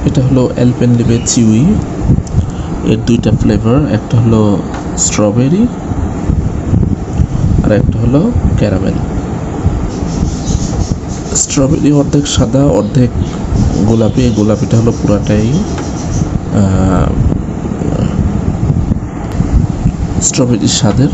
এটা হলো Alpenliebe chewy. এর দুইটা ফ্লেভার, একটা হলো স্ট্রবেরি আর একটা হলো ক্যারামেল। স্ট্রবেরি অর্ধেক সাদা অর্ধেক গোলাপি। গোলাপিটা হলো পুরাটাই স্ট্রবেরির স্বাদের।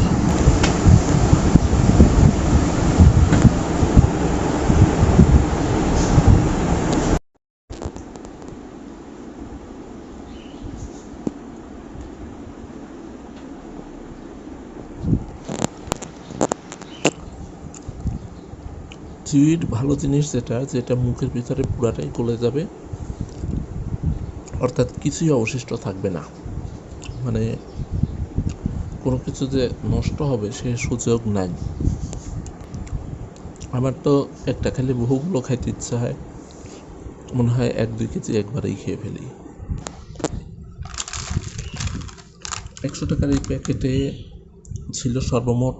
চিউইর ভালো জিনিস যেটা মুখের ভিতরে পুরাটাই গলে যাবে, অর্থাৎ কিছুই অবশিষ্ট থাকবে না, মানে কোনো কিছু যে নষ্ট হবে সে সুযোগ নাই। আমার তো একটা খেলে বহুগুলো খাইতে ইচ্ছা হয়, মনে হয় 1-2 কেজি একবারেই খেয়ে ফেলি। 100 টাকার এই প্যাকেটে ছিল সর্বমোট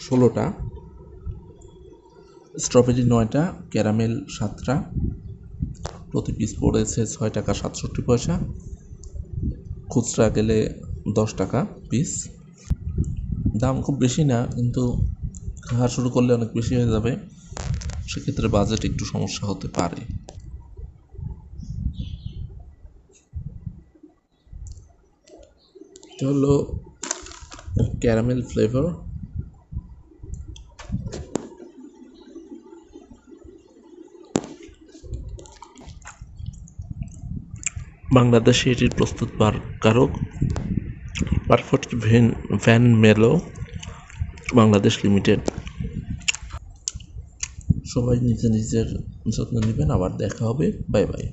16টা, স্ট্রবেরি 9টা, ক্যারামেল 7টা, প্রতি পিস পড়েছে 6 টাকা 67 পয়সা, খুচরা গেলে 10 টাকা পিস। দাম খুব বেশি না, কিন্তু খাওয়া শুরু করলে অনেক বেশি হয়ে যাবে, সেক্ষেত্রে বাজেট একটু সমস্যা হতে পারে। এটা হলো ক্যারামেল ফ্লেভার। বাংলাদেশে এটির প্রস্তুতকারক পারফেক্ট ভ্যান মেলো বাংলাদেশ লিমিটেড। সবাই নিজের যত্ন নেবেন। আবার দেখা হবে। Bye bye.